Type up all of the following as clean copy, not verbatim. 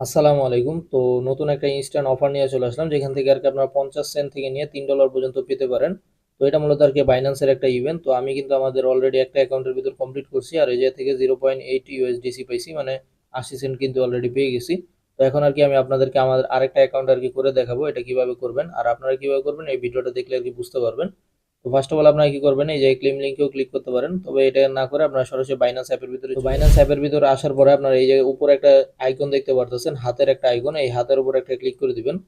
আসসালামু আলাইকুম। তো নতুন একটা ইনস্ট্যান্ট অফার নিয়ে চলে আসলাম, যেখান থেকে আর কি আপনারা 50 সেন্ট থেকে নিয়ে $3 পর্যন্ত পেতে পারেন। তো এটা মূলত আর কি বাইন্যান্সের একটা ইভেন্ট। তো আমি কিন্তু আমাদের অলরেডি একটা অ্যাকাউন্টের ভিতর কমপ্লিট করছি, আর এই জায়গা থেকে 0.8 ইউএসডিসি পাইছি, মানে 80 সেন্ট কিন্তু অলরেডি পেয়ে গেছি। তো এখন আর কি আমি আপনাদেরকে আমার আরেকটা অ্যাকাউন্ট আর কি করে দেখাবো এটা কিভাবে করবেন, আর আপনারা কিভাবে করবেন এই ভিডিওটা দেখলে আর কি বুঝতে পারবেন। তো ফার্স্ট অফ অল আপনারা কি করবেন, এই যে ক্লেম লিঙ্কেও ক্লিক করতে পারেন, তবে এটা না করে আপনারা সরাসরি বাইন্যান্স অ্যাপের ভিতরে, তো বাইন্যান্স অ্যাপের ভিতরে আসার পরে আপনারা এই যে উপরে একটা আইকন দেখতে পারতেছেন, হাতের একটা আইকন, এই হাতের উপর একটা ক্লিক করে দিবেন।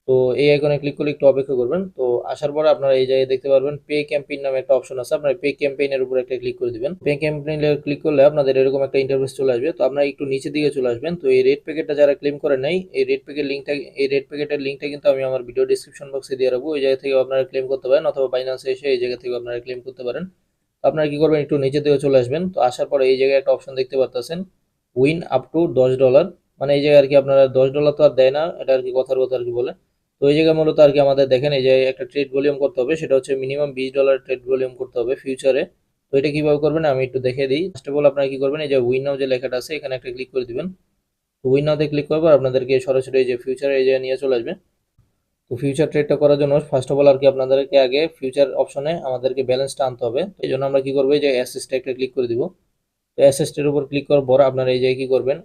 তো এই আইকনে ক্লিক করলে একটু অপেক্ষা করবেন। তো আসার পরে আপনারা এই জায়গায় দেখতে পারবেন পে ক্যাম্পেইন নামে একটা অপশন আছে, আপনারা পে ক্যাম্পেইনের উপর একটা ক্লিক করে দিবেন। পে ক্যাম্পেইনে ক্লিক করলে আপনাদের এরকম একটা ইন্টারফেস চলে আসবে। তো আপনারা একটু নিচের দিকে চলে আসবেন। তো এই রেড প্যাকেটটা যারা ক্লেম করে নাই, এই রেড প্যাকেটের লিঙ্কটা কিন্তু আমি আমার ভিডিও ডিসক্রিপশন বক্সে দিয়ে রাখবো, ওই জায়গা থেকে আপনারা ক্লেম করতে পারেন, অথবা বাইন্যান্সে এসে এই জায়গা থেকে আপনারা ক্লেম করতে পারেন। তো আপনারা কি করবেন, একটু নিচের দিকে চলে আসবেন। তো আসার পরে এই জায়গায় একটা অপশন দেখতে পাচ্ছেন, উইন আপ টু $10। মানে এই জায়গায় আর কি আপনারা $10 তো আর দেয় না, এটা আর কি কথার কথা আর কি বলে। তো এই জায়গায় মূলত আর কি আমাদের দেখেন এই যে একটা ট্রেড ভলিউম করতে হবে, সেটা হচ্ছে মিনিমাম $20 ট্রেড ভলিউম করতে হবে ফিউচারে। তো এটা কিভাবে করবেন আমি একটু দেখে দিই। ফার্স্ট অফ অল আপনারা কি করবেন, এই যে উইন নাও যে লেখাটা আছে এখানে একটা ক্লিক করে দিবেন। তো উইন নাওতে ক্লিক করার পর আপনাদেরকে সরাসরি এই যে ফিউচারে এই জায়গায় নিয়ে চলে আসবে। তো ফিউচার ট্রেডটা করার জন্য ফার্স্ট অফ অল আর কি আপনাদেরকে আগে ফিউচার অপশনে আমাদেরকে ব্যালেন্সটা আনতে হবে। তো এই জন্য আমরা কি করবো, এই যে অ্যাসেসটা একটা ক্লিক করে দিব। তো অ্যাসেসটের উপর ক্লিক করার পর আপনারা এই জায়গায় কি করবেন,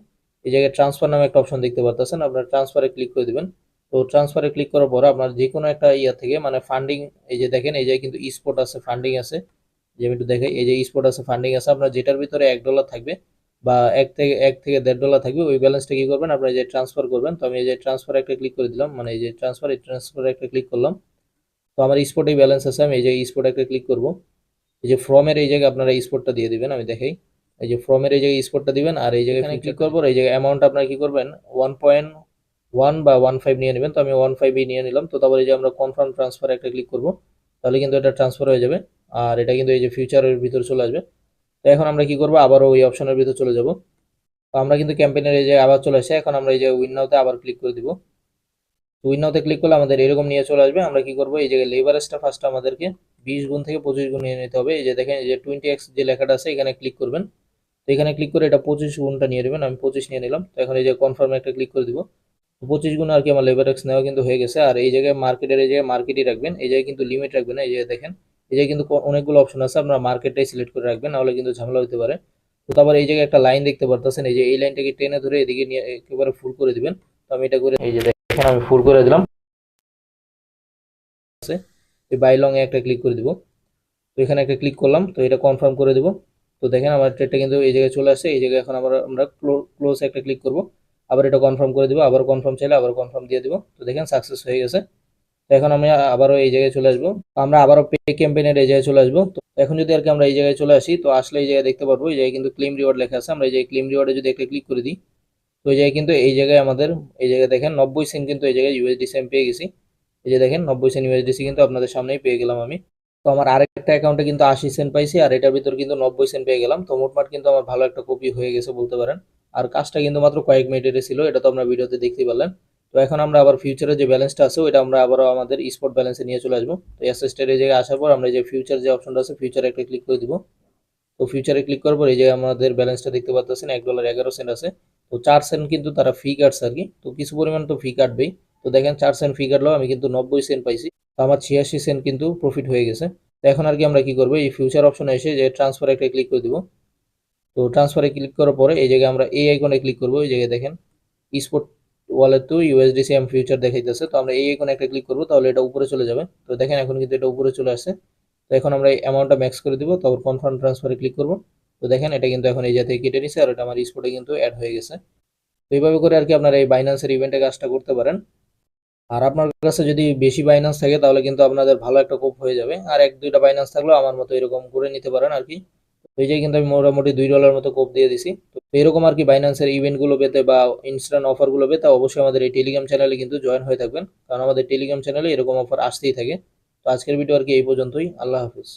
এই জায়গায় ট্রান্সফার নামে একটা অপশন দেখতে পাচ্ছেন, আপনারা ট্রান্সফারে ক্লিক করে দিবেন। তো ট্রান্সফারে ক্লিক করার পর আপনার যে কোনো একটা ইয়া থেকে মানে ফান্ডিং, এই যে দেখেন এই জায়গায় কিন্তু স্পট আছে, ফান্ডিং আছে। যে আমি একটু দেখাই, এই যে স্পট আছে, ফান্ডিং আছে, আপনার যেটার ভিতরে $1 থাকবে বা এক থেকে $1.5 থাকবে, ওই ব্যালেন্সটা কি করবেন আপনারা এই যে ট্রান্সফার করবেন। তো আমি এই যে ট্রান্সফার একটা ক্লিক করে দিলাম, মানে এই যে ট্রান্সফার একটা ক্লিক করলাম। তো আমার স্পটেই ব্যালেন্স আছে, আমি এই যে স্পট একটা ক্লিক করব। এই যে ফ্রমের এই জায়গায় আপনারা স্পটটা দিয়ে দিবেন, আমি দেখাই। এই যে ফ্রমের এই জায়গায় স্পটটা দিবেন, আর এই জায়গায় ক্লিক করবো, এই জায়গায় অ্যামাউন্ট আপনারা কি করবেন 1.1 বা 1.5 নিয়ে নেবেন। তো আমি 1.5 নিয়ে নিলাম। তো তারপরে এই যে আমরা কনফার্ম ট্রান্সফার একটা ক্লিক করব, তাহলে কিন্তু এটা ট্রান্সফার হয়ে যাবে। আর এটা কিন্তু এই যে ফিউচারের ভিতরে চলে আসবে। তো এখন আমরা কি করবো, আবারও ওই অপশনের ভিতরে চলে যাব। তো আমরা কিন্তু ক্যাম্পেইনের এই যে আবার চলে আসে, এখন আমরা এই যে উইন নাওতে আবার ক্লিক করে দিব। উইন নাওতে ক্লিক করলে আমাদের এরকম নিয়ে চলে আসবে। আমরা কি করব, এই জায়গায় লেভারেজটা ফার্স্ট আমাদেরকে 20 গুণ থেকে 25 গুণ নিয়ে নিতে হবে। এই যে দেখেন এই যে 20x যে লেখাটা আছে এখানে ক্লিক করবেন। তো এখানে ক্লিক করে এটা 25 গুণটা নিয়ে নেবেন, আমি 25 নিয়ে নিলাম। তো এখন এই যে কনফার্মে একটা ক্লিক করে দিব। 25 গুণ আর কি আমার লেভারেজ নেওয়া কিন্তু হয়ে গেছে। আর এই জায়গায় মার্কেটের এই জায়গায় মার্কেটই রাখবেন, এই জায়গায় কিন্তু লিমিট রাখবেন না। এই যে দেখেন এই জায়গায় কিন্তু অনেকগুলো অপশন আছে, আপনার মার্কেটটাই সিলেক্ট করে রাখবেন, নাহলে কিন্তু ঝামেলা হতে পারে। তো তারপর এই জায়গায় একটা লাইন দেখতে পারতেছেন, এই যে এই লাইনটাকে টেনে ধরে এদিকে নিয়ে একেবারে ফুল করে দিবেন। তো আমি এটা করে এই যে দেখেন আমি ফুল করে দিলাম। এই বাই লং এ একটা ক্লিক করে দিব। তো এখানে একটা ক্লিক করলাম, তো এটা কনফার্ম করে দিব। তো দেখেন আমার ট্রেডটা কিন্তু এই জায়গায় চলে আসছে। এই জায়গায় এখন আমরা ক্লোজ একটা ক্লিক করব, আবার এটা কনফার্ম করে দিব, আবার কনফার্ম চাইলে আবার কনফার্ম দিয়ে দিব। তো দেখেন সাকসেস হয়ে গেছে। তো এখন আমি আবারও এই জায়গায় চলে আসবো, আমরা আবারও পে ক্যাম্পেইনের এই জায়গায় চলে আসবো। তো এখন যদি আর কি আমরা এই জায়গায় চলে আসি, তো আসলে এই জায়গায় দেখতে পারবো এই জায়গায় কিন্তু ক্লেম রিওয়ার্ড লেখা আছে। আমরা এই যে ক্লেম রিওয়ার্ডে যদি একটা ক্লিক করে দিই, তো এই জায়গায় কিন্তু এই জায়গায় আমাদের এই জায়গায় দেখেন 90 সেন্ট কিন্তু এই জায়গায় ইউএসডিসি আমি পেয়ে গেছি। এই যে দেখেন 90 সেন্ট ইউএসডিসি কিন্তু আপনাদের সামনেই পেয়ে গেলাম আমি। তো আমার আরেকটা অ্যাকাউন্টে কিন্তু 80 সেন্ট পাইছি, আর এটার ভিতর কিন্তু 90 সেন্ট পেয়ে গেলাম। তো মোটমাট কিন্তু আমার ভালো একটা কপি হয়ে গেছে বলতে পারেন। আর কাজটা কিন্তু মাত্র কয়েক মিনিটের ছিল, এটা তো আমরা ভিডিওতে দেখতেই পারলেন। তো এখন আমরা আবার ফিউচারের যে ব্যালেন্সটা আছে ওইটা আমরা আবারও আমাদের স্পট ব্যালেন্সে নিয়ে চলে আসবো। তো অ্যাসেস্টের এই জায়গায় আসার পর আমরা এই যে ফিউচার যে অপশনটা আছে ফিউচারে একটা ক্লিক করে দিব। তো ফিউচারে ক্লিক করার পর এই যে আমাদের ব্যালেন্সটা দেখতে পাচ্ছেন $1.11 আছে। তো 4 সেন্ট কিন্তু তারা ফি কাটছে আর কি, তো কিছু পরিমাণ তো ফি কাটবেই। তো দেখেন 4 সেন্ট ফি কাটলেও আমি কিন্তু 90 সেন্ট পাইছি। তো আমার 86 সেন্ট কিন্তু প্রফিট হয়ে গেছে। তো এখন আর কি আমরা কি করবো, এই ফিউচার অপশনে এসে যে ট্রান্সফার একটা ক্লিক করে দিব। তো ট্রান্সফারে ক্লিক করার পরে এই জায়গায় আমরা এই আইকনে ক্লিক করবো। এই জায়গায় দেখেন spot wallet to USDC M future দেখাইতেছে। তো আমরা এই আইকনে একটা ক্লিক করবো, তাহলে এটা উপরে চলে যাবে। তো দেখেন এখন কিন্তু এটা উপরে চলে আসছে। তো এখন আমরা এই অ্যামাউন্টটা ম্যাক্স করে দিব, তারপর কনফার্ম ট্রান্সফারে ক্লিক করব। তো দেখেন এটা কিন্তু এখন এই জায়গা থেকে কেটে নিছে, আর এটা আমার স্পটে কিন্তু অ্যাড হয়ে গেছে। তো এইভাবে করে আর কি আপনারা এই বাইন্যান্সের ইভেন্টে কাজটা করতে পারেন। আর আপনার কাছে যদি বেশি বাইন্যান্স থাকে তাহলে কিন্তু আপনাদের ভালো একটা কোপ হয়ে যাবে, আর এক দুইটা বাইন্যান্স থাকলেও আমার মতো এরকম করে নিতে পারেন আর কি। তো এই যে কিন্তু আমি মোটামুটি $2 মতো কোপ দিয়ে দিছি। তো এরকম আর কি বাইন্যান্সের ইভেন্ট গুলো পেতে বা ইনস্ট্যান্ট অফার গুলো পেতে অবশ্যই আমাদের এই টেলিগ্রাম চ্যানেলে কিন্তু জয়েন হয়ে থাকবেন, কারণ আমাদের টেলিগ্রাম চ্যানেলে এরকম অফার আসতেই থাকে। তো আজকের ভিডিও আর কি এই পর্যন্তই। আল্লাহ হাফিজ।